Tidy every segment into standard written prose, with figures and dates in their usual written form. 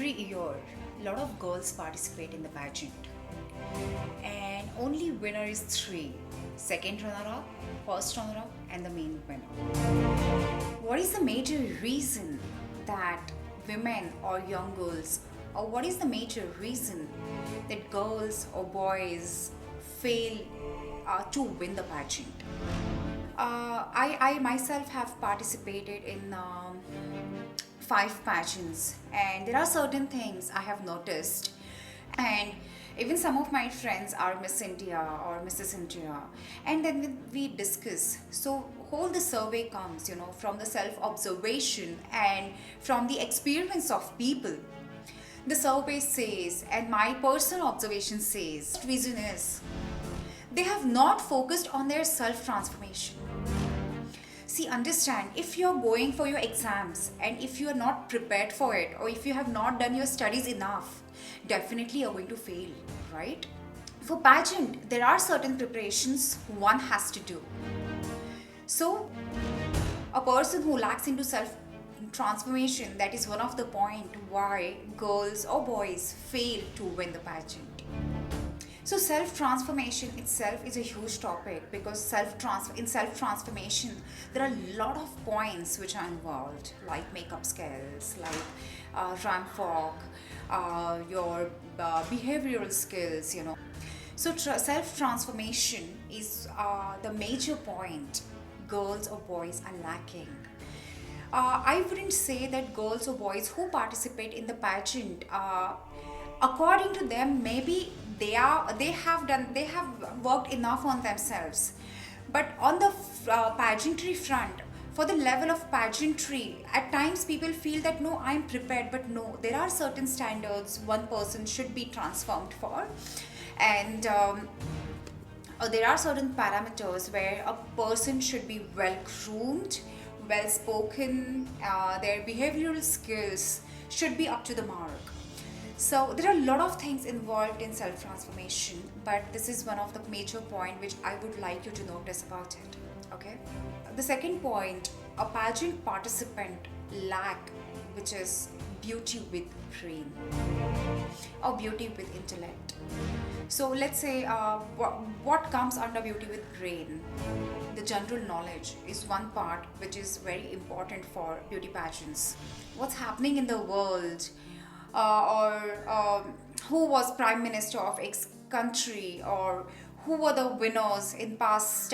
Every year, a lot of girls participate in the pageant, and only winner is three: second runner-up, first runner-up, and the main winner. What is the major reason that women or young girls, or what is the major reason that girls or boys fail to win the pageant? I myself have participated in five pageants, and there are certain things I have noticed. And even some of my friends are Miss India or Mrs. India, and then we discuss. So, whole the survey comes, from the self observation and from the experience of people. The survey says, and my personal observation says, reason is they have not focused on their self transformation. See, understand, if you're going for your exams and if you are not prepared for it, or if you have not done your studies enough, definitely you're going to fail, right? For pageant, there are certain preparations one has to do. So, a person who lacks into self transformation, that is one of the point why girls or boys fail to win the pageant. So self transformation itself is a huge topic, because in self transformation there are a lot of points which are involved, like makeup skills, like ramp walk, your behavioral skills. So self transformation is the major point girls or boys are lacking. I wouldn't say that girls or boys who participate in the pageant, according to them, maybe they have worked enough on themselves, but on the pageantry front, for the level of pageantry, at times people feel that no, I'm prepared, but no, there are certain standards one person should be transformed for, and there are certain parameters where a person should be well groomed, well spoken, their behavioral skills should be up to the mark. So there are a lot of things involved in self transformation, but this is one of the major point which I would like you to notice about it. Okay. The second point, a pageant participant lack, which is beauty with brain or beauty with intellect. So let's say what comes under beauty with brain. The general knowledge is one part which is very important for beauty pageants. What's happening in the world, or who was prime minister of X country, or who were the winners in past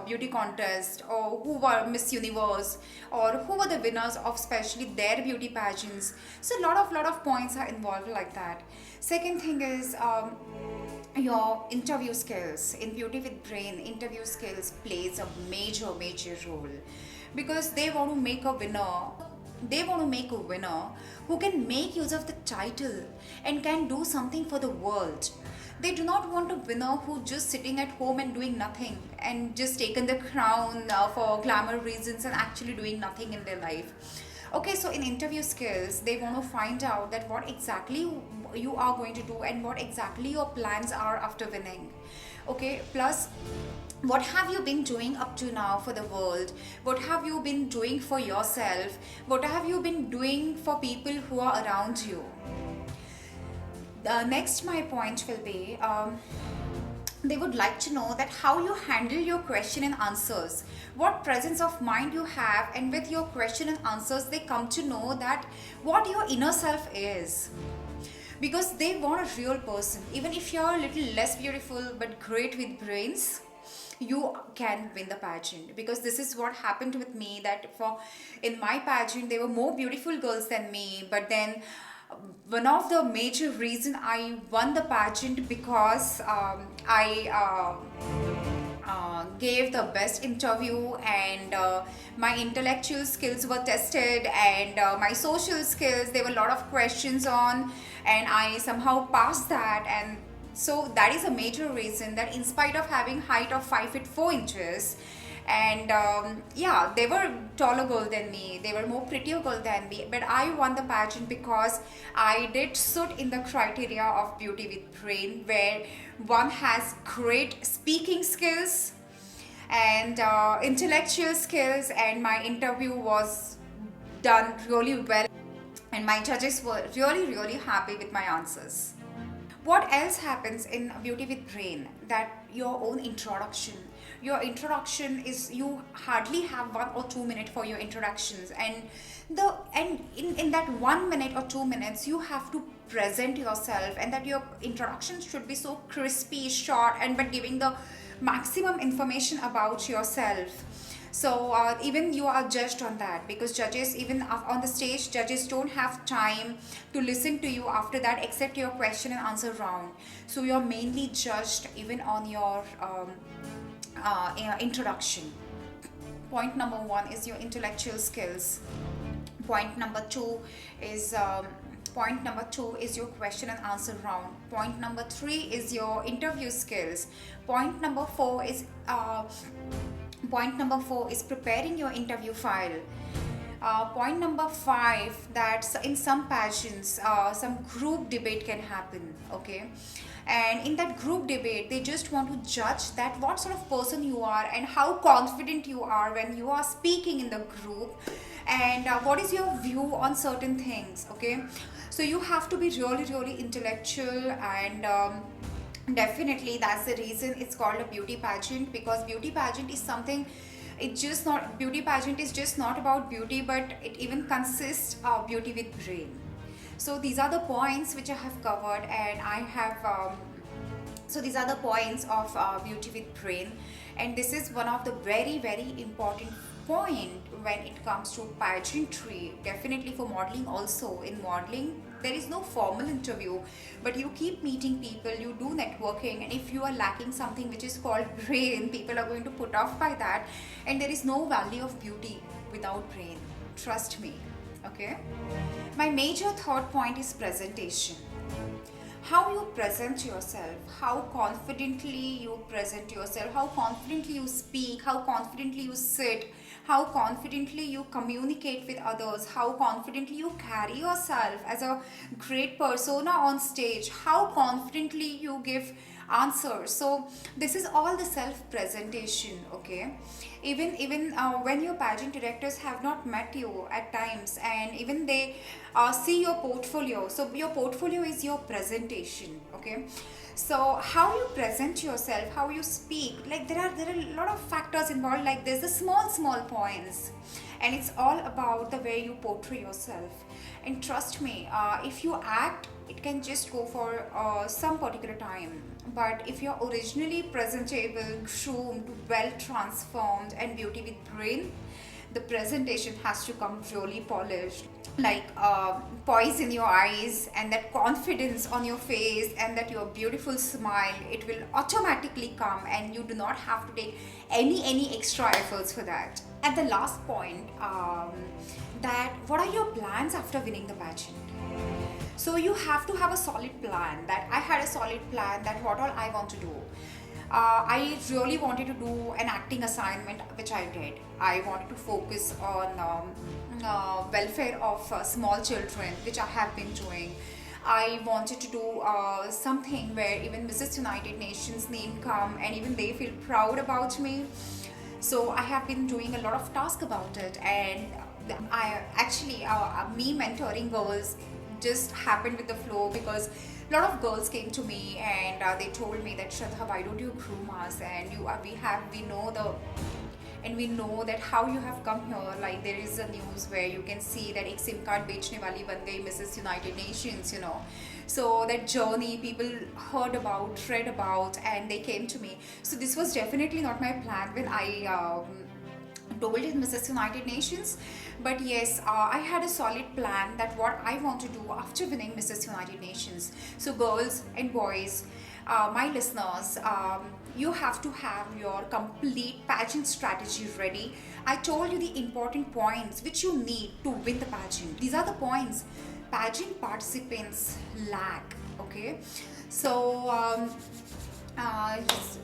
beauty contest, or who were Miss Universe, or who were the winners of especially their beauty pageants. So lot of points are involved like that. Second thing is your interview skills. In beauty with brain, interview skills plays a major role, because they want to make a winner who can make use of the title and can do something for the world. They do not want a winner who just sitting at home and doing nothing and just taken the crown for glamour reasons and actually doing nothing in their life. Okay, so in interview skills, they want to find out that what exactly you are going to do and what exactly your plans are after winning. Okay, plus what have you been doing up to now for the world? What have you been doing for yourself? What have you been doing for people who are around you? Next, my point will be they would like to know that how you handle your question and answers, what presence of mind you have, and with your question and answers they come to know that what your inner self is, because they want a real person. Even if you're a little less beautiful but great with brains, you can win the pageant, because this is what happened with me, that in my pageant there were more beautiful girls than me, but then one of the major reason I won the pageant, because I gave the best interview, and my intellectual skills were tested, and my social skills, there were a lot of questions on, and I somehow passed that. And so that is a major reason, that in spite of having height of 5 feet 4 inches, and they were taller girl than me, they were more prettier girl than me, but I won the pageant because I did suit in the criteria of beauty with brain, where one has great speaking skills and intellectual skills, and my interview was done really well. and my judges were really happy with my answers. What else happens in Beauty with Brain? That your own introduction. Your introduction is, you hardly have 1 or 2 minutes for your introductions, and in that 1 minute or 2 minutes you have to present yourself, and that your introduction should be so crispy, short, and but giving the maximum information about yourself. So even you are judged on that, because judges, even on the stage, judges don't have time to listen to you after that except your question and answer round. So you're mainly judged even on your introduction. Point number one is your intellectual skills. Point number two is your question and answer round. Point number three is your interview skills. Point number four is preparing your interview file. Point number five, that in some pageants, some group debate can happen, okay? And in that group debate, they just want to judge that what sort of person you are and how confident you are when you are speaking in the group, and what is your view on certain things, okay? So you have to be really intellectual, and definitely that's the reason it's called a beauty pageant, because beauty pageant is something, beauty pageant is just not about beauty, but it even consists of beauty with brain. So these are the points which I have covered, and I have so these are the points of beauty with brain, and this is one of the very important point when it comes to pageantry. Definitely for modeling also. In modeling there is no formal interview, but you keep meeting people, you do networking, and if you are lacking something which is called brain, people are going to put off by that, and there is no value of beauty without brain, trust me, okay? My major third point is presentation. How you present yourself, how confidently you present yourself, how confidently you speak, how confidently you sit, how confidently you communicate with others, how confidently you carry yourself as a great persona on stage, how confidently you give answers. So this is all the self presentation, okay? Even when your pageant directors have not met you at times, and even they see your portfolio, so your portfolio is your presentation, okay? So how you present yourself, how you speak, like there are a lot of factors involved, like there's the small points, and it's all about the way you portray yourself. And trust me, if you act, it can just go for some particular time, but if you're originally presentable, groomed, well transformed, and beauty with brain, the presentation has to come really polished, like poise in your eyes, and that confidence on your face, and that your beautiful smile, it will automatically come, and you do not have to take any extra efforts for that. At the last point, that what are your plans after winning the pageant? So you have to have a solid plan. That I had a solid plan, that what all I want to do. I really wanted to do an acting assignment, which I did. I wanted to focus on welfare of small children, which I have been doing. I wanted to do something where even Mrs. United Nations name come, and even they feel proud about me. So I have been doing a lot of tasks about it, and I actually me mentoring girls just happened with the flow, because a lot of girls came to me, and they told me that, Shraddha, why don't you groom us, and we know that how you have come here. Like there is a news where you can see that ek SIM card bechne wali ban gayi Mrs. United Nations, you know. So that journey people heard about, read about, and they came to me. So this was definitely not my plan when I told in Mrs. United Nations, but yes, I had a solid plan that what I want to do after winning Mrs. United Nations. So girls and boys, my listeners, you have to have your complete pageant strategy ready. I told you the important points which you need to win the pageant. These are the points pageant participants lack, okay? So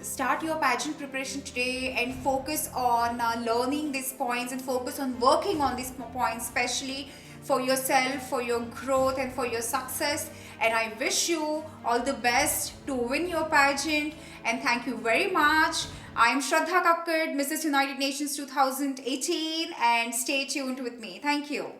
start your pageant preparation today, and focus on learning these points, and focus on working on these points, especially for yourself, for your growth, and for your success. And I wish you all the best to win your pageant, and thank you very much. I'm Shraddha Kakkad, Mrs. United Nations 2018, and stay tuned with me. Thank you.